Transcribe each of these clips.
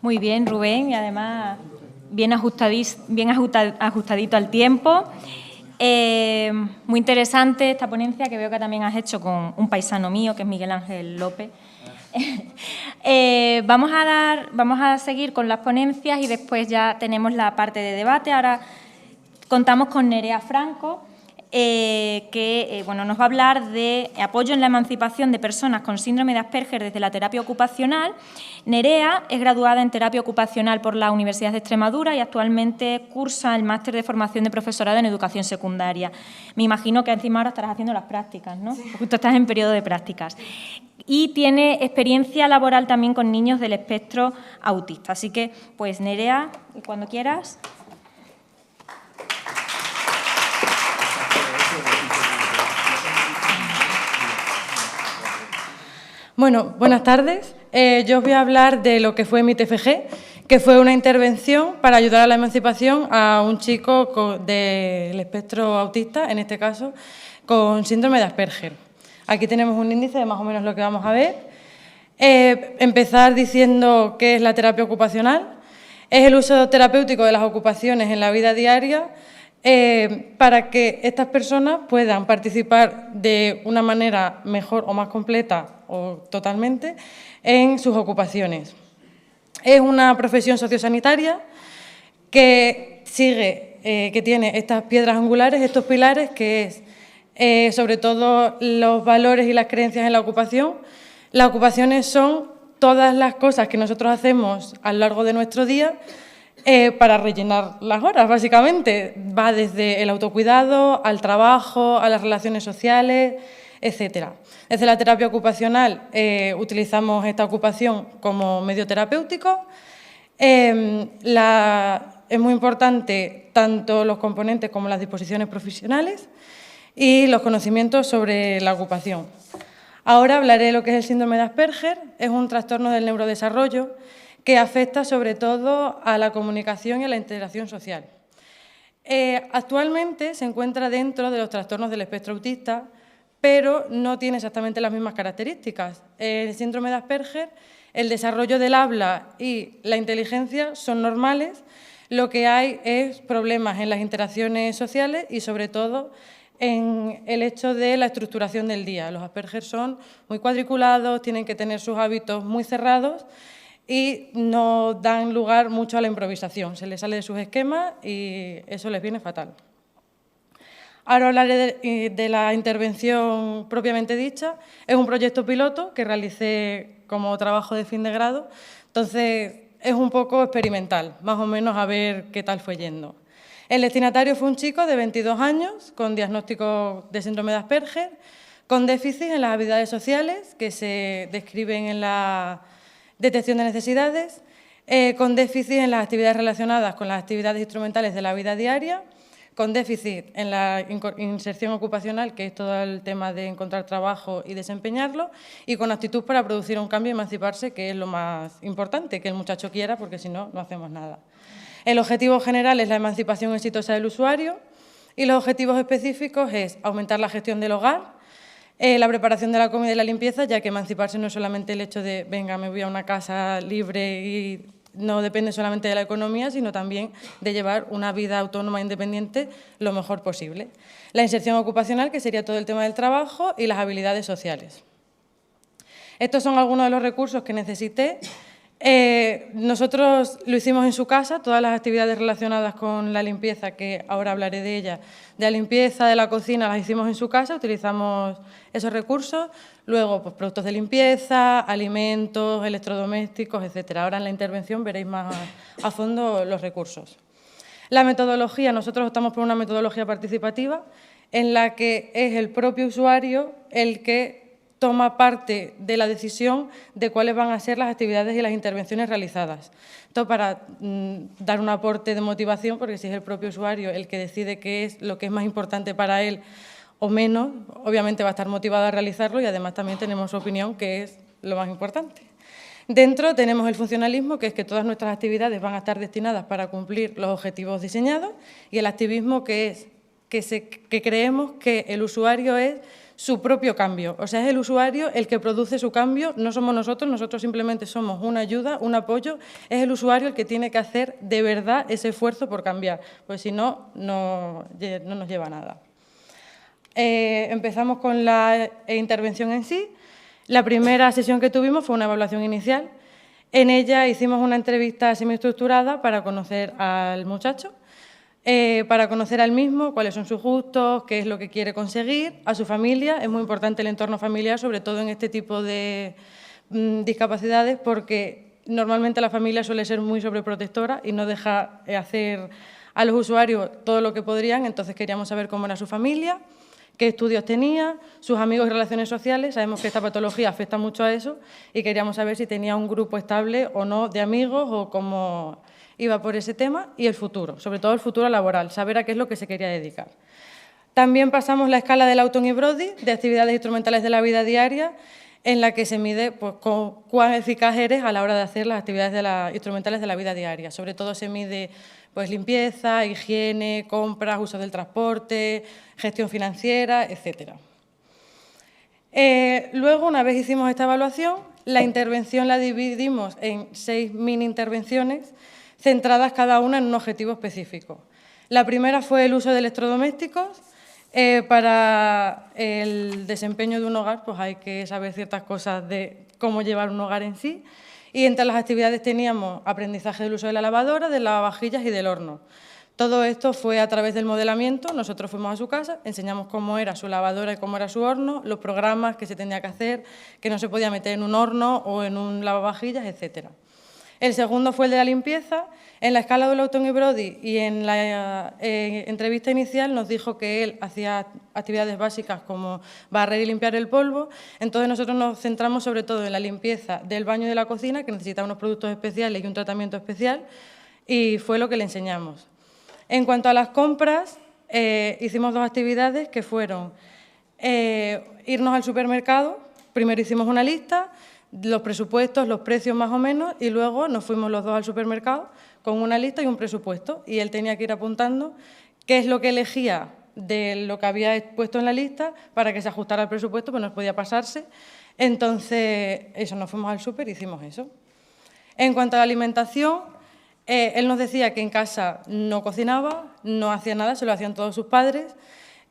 Muy bien, Rubén, y además bien ajustadito al tiempo. Muy interesante esta ponencia que veo que también has hecho con un paisano mío, que es Miguel Ángel López. Vamos a seguir con las ponencias y después ya tenemos la parte de debate. Ahora contamos con Nerea Franco, que nos va a hablar de apoyo en la emancipación de personas con síndrome de Asperger desde la terapia ocupacional. Nerea es graduada en terapia ocupacional por la Universidad de Extremadura y actualmente cursa el máster de formación de profesorado en educación secundaria. Me imagino que encima ahora estarás haciendo las prácticas, ¿no? Sí. Justo estás en periodo de prácticas. Y tiene experiencia laboral también con niños del espectro autista. Así que, pues, Nerea, cuando quieras. Bueno, buenas tardes. Yo os voy a hablar de lo que fue mi TFG, que fue una intervención para ayudar a la emancipación a un chico del espectro autista, en este caso, con síndrome de Asperger. Aquí tenemos un índice de más o menos lo que vamos a ver. Empezar diciendo qué es la terapia ocupacional. Es el uso terapéutico de las ocupaciones en la vida diaria para que estas personas puedan participar de una manera mejor o más completa o totalmente en sus ocupaciones. Es una profesión sociosanitaria que que tiene estas piedras angulares, estos pilares, que es sobre todo los valores y las creencias en la ocupación. Las ocupaciones son todas las cosas que nosotros hacemos a lo largo de nuestro día para rellenar las horas, básicamente. Va desde el autocuidado, al trabajo, a las relaciones sociales, etcétera. Desde la terapia ocupacional utilizamos esta ocupación como medio terapéutico. Es muy importante tanto los componentes como las disposiciones profesionales y los conocimientos sobre la ocupación. Ahora hablaré de lo que es el síndrome de Asperger. Es un trastorno del neurodesarrollo que afecta sobre todo a la comunicación y a la interacción social. Actualmente se encuentra dentro de los trastornos del espectro autista, pero no tiene exactamente las mismas características. El síndrome de Asperger, el desarrollo del habla y la inteligencia son normales. Lo que hay es problemas en las interacciones sociales y, sobre todo, en el hecho de la estructuración del día. Los Asperger son muy cuadriculados, tienen que tener sus hábitos muy cerrados y no dan lugar mucho a la improvisación. Se les sale de sus esquemas y eso les viene fatal. Ahora hablaré de la intervención propiamente dicha. Es un proyecto piloto que realicé como trabajo de fin de grado, entonces es un poco experimental, más o menos a ver qué tal fue yendo. El destinatario fue un chico de 22 años con diagnóstico de síndrome de Asperger, con déficit en las habilidades sociales que se describen en la detección de necesidades, con déficit en las actividades relacionadas con las actividades instrumentales de la vida diaria, con déficit en la inserción ocupacional, que es todo el tema de encontrar trabajo y desempeñarlo, y con actitud para producir un cambio y emanciparse, que es lo más importante, que el muchacho quiera, porque si no, no hacemos nada. El objetivo general es la emancipación exitosa del usuario y los objetivos específicos es aumentar la gestión del hogar, la preparación de la comida y la limpieza, ya que emanciparse no es solamente el hecho de, venga, me voy a una casa libre y no depende solamente de la economía, sino también de llevar una vida autónoma e independiente lo mejor posible. La inserción ocupacional, que sería todo el tema del trabajo, y las habilidades sociales. Estos son algunos de los recursos que necesité. Nosotros lo hicimos en su casa, todas las actividades relacionadas con la limpieza, que ahora hablaré de ella, de la limpieza de la cocina, las hicimos en su casa, utilizamos esos recursos. Luego, pues, productos de limpieza, alimentos, electrodomésticos, etcétera. Ahora en la intervención veréis más a fondo los recursos. La metodología, nosotros optamos por una metodología participativa en la que es el propio usuario el que toma parte de la decisión de cuáles van a ser las actividades y las intervenciones realizadas. Esto para dar un aporte de motivación, porque si es el propio usuario el que decide qué es lo que es más importante para él o menos, obviamente va a estar motivado a realizarlo y además también tenemos su opinión, que es lo más importante. Dentro tenemos el funcionalismo, que es que todas nuestras actividades van a estar destinadas para cumplir los objetivos diseñados, y el activismo, que es que creemos que el usuario es su propio cambio. O sea, es el usuario el que produce su cambio, no somos nosotros simplemente somos una ayuda, un apoyo. Es el usuario el que tiene que hacer de verdad ese esfuerzo por cambiar, pues si no, no nos lleva a nada. Empezamos con la intervención en sí. La primera sesión que tuvimos fue una evaluación inicial. En ella hicimos una entrevista semiestructurada para conocer al muchacho, para conocer al mismo, cuáles son sus gustos, qué es lo que quiere conseguir, a su familia. Es muy importante el entorno familiar, sobre todo en este tipo de discapacidades, porque normalmente la familia suele ser muy sobreprotectora y no deja hacer a los usuarios todo lo que podrían. Entonces queríamos saber cómo era su familia, qué estudios tenía, sus amigos y relaciones sociales. Sabemos que esta patología afecta mucho a eso y queríamos saber si tenía un grupo estable o no de amigos o cómo iba por ese tema, y el futuro, sobre todo el futuro laboral, saber a qué es lo que se quería dedicar. También pasamos la escala de Lawton y Brody, de actividades instrumentales de la vida diaria, en la que se mide pues, cuán eficaz eres a la hora de hacer las actividades instrumentales de la vida diaria. Sobre todo se mide pues, limpieza, higiene, compras, uso del transporte, gestión financiera, etc. Luego, una vez hicimos esta evaluación, la intervención la dividimos en 6 mini intervenciones, centradas cada una en un objetivo específico. La primera fue el uso de electrodomésticos. Para el desempeño de un hogar pues hay que saber ciertas cosas de cómo llevar un hogar en sí, y entre las actividades teníamos aprendizaje del uso de la lavadora, del lavavajillas y del horno. Todo esto fue a través del modelamiento. Nosotros fuimos a su casa, enseñamos cómo era su lavadora y cómo era su horno, los programas que se tenía que hacer, que no se podía meter en un horno o en un lavavajillas, etc. El segundo fue el de la limpieza. En la escala de Lawton y Brody y en la entrevista inicial nos dijo que él hacía actividades básicas como barrer y limpiar el polvo. Entonces nosotros nos centramos sobre todo en la limpieza del baño y de la cocina, que necesitaba unos productos especiales y un tratamiento especial, y fue lo que le enseñamos. En cuanto a las compras, hicimos 2 actividades que fueron irnos al supermercado. Primero hicimos una lista, los presupuestos, los precios más o menos, y luego nos fuimos los 2 al supermercado con una lista y un presupuesto, y él tenía que ir apuntando qué es lo que elegía de lo que había puesto en la lista para que se ajustara al presupuesto, pues no podía pasarse. Entonces, eso, nos fuimos al súper y hicimos eso. En cuanto a la alimentación, él nos decía que en casa no cocinaba, no hacía nada, se lo hacían todos sus padres.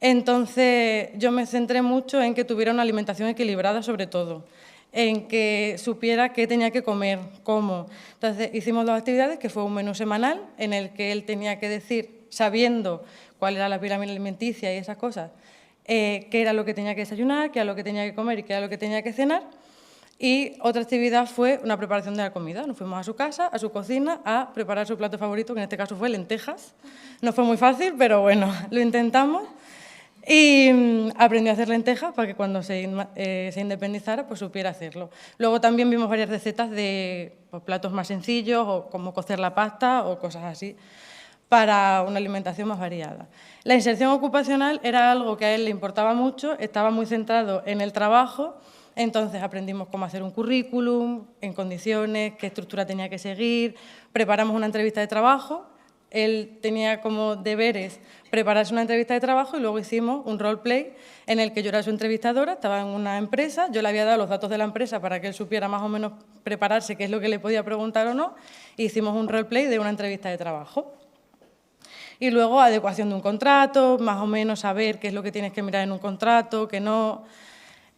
Entonces, yo me centré mucho en que tuviera una alimentación equilibrada, sobre todo, en que supiera qué tenía que comer, cómo. Entonces, hicimos 2 actividades, que fue un menú semanal, en el que él tenía que decir, sabiendo cuál era la pirámide alimenticia y esas cosas, qué era lo que tenía que desayunar, qué era lo que tenía que comer y qué era lo que tenía que cenar. Y otra actividad fue una preparación de la comida. Nos fuimos a su casa, a su cocina, a preparar su plato favorito, que en este caso fue lentejas. No fue muy fácil, pero bueno, lo intentamos. Y aprendió a hacer lentejas para que cuando se independizara pues supiera hacerlo. Luego también vimos varias recetas de pues, platos más sencillos, o cómo cocer la pasta o cosas así, para una alimentación más variada. La inserción ocupacional era algo que a él le importaba mucho, estaba muy centrado en el trabajo. Entonces aprendimos cómo hacer un currículum, en condiciones, qué estructura tenía que seguir, preparamos una entrevista de trabajo. Él tenía como deberes prepararse una entrevista de trabajo y luego hicimos un roleplay en el que yo era su entrevistadora, estaba en una empresa, yo le había dado los datos de la empresa para que él supiera más o menos prepararse qué es lo que le podía preguntar o no, e hicimos un roleplay de una entrevista de trabajo. Y luego adecuación de un contrato, más o menos saber qué es lo que tienes que mirar en un contrato, qué no.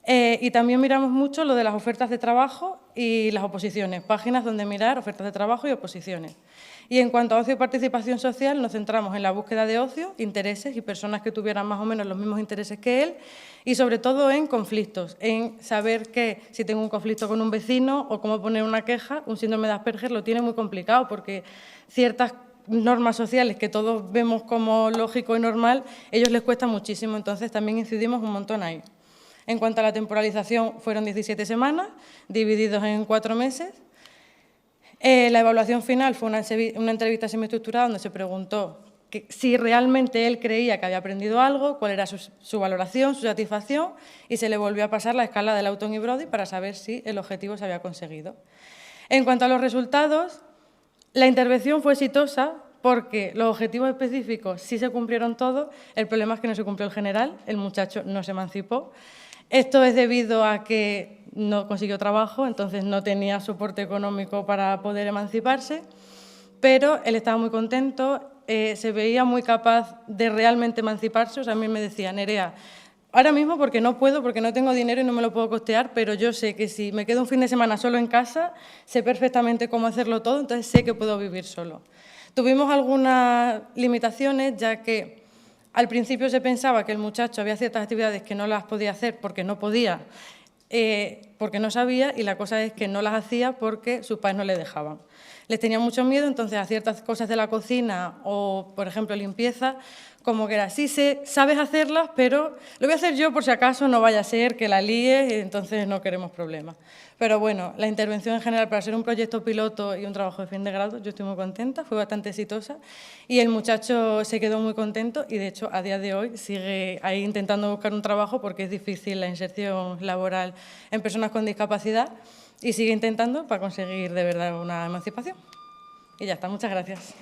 Y también miramos mucho lo de las ofertas de trabajo y las oposiciones, páginas donde mirar ofertas de trabajo y oposiciones. Y en cuanto a ocio y participación social, nos centramos en la búsqueda de ocio, intereses y personas que tuvieran más o menos los mismos intereses que él, y sobre todo en conflictos, en saber que si tengo un conflicto con un vecino o cómo poner una queja. Un síndrome de Asperger lo tiene muy complicado porque ciertas normas sociales que todos vemos como lógico y normal, ellos les cuesta muchísimo, entonces también incidimos un montón ahí. En cuanto a la temporalización, fueron 17 semanas, divididos en 4 meses. La evaluación final fue una entrevista semiestructurada donde se preguntó si realmente él creía que había aprendido algo, cuál era su valoración, su satisfacción, y se le volvió a pasar la escala de Lawton y Brody para saber si el objetivo se había conseguido. En cuanto a los resultados, la intervención fue exitosa porque los objetivos específicos sí se cumplieron todos, el problema es que no se cumplió el general, el muchacho no se emancipó. Esto es debido a que no consiguió trabajo, entonces no tenía soporte económico para poder emanciparse, pero él estaba muy contento, se veía muy capaz de realmente emanciparse. O sea, a mí me decía, Nerea, ahora mismo porque no puedo, porque no tengo dinero y no me lo puedo costear, pero yo sé que si me quedo un fin de semana solo en casa, sé perfectamente cómo hacerlo todo, entonces sé que puedo vivir solo. Tuvimos algunas limitaciones, ya que al principio se pensaba que el muchacho había ciertas actividades que no las podía hacer porque no podía, porque no sabía, y la cosa es que no las hacía porque sus padres no le dejaban. Les tenía mucho miedo, entonces a ciertas cosas de la cocina o, por ejemplo, limpieza, como que era, sí, sabes hacerlas, pero lo voy a hacer yo por si acaso no vaya a ser que la líes y entonces no queremos problemas. Pero bueno, la intervención en general para ser un proyecto piloto y un trabajo de fin de grado, yo estoy muy contenta, fue bastante exitosa y el muchacho se quedó muy contento y de hecho a día de hoy sigue ahí intentando buscar un trabajo porque es difícil la inserción laboral en personas con discapacidad y sigue intentando para conseguir de verdad una emancipación. Y ya está, muchas gracias.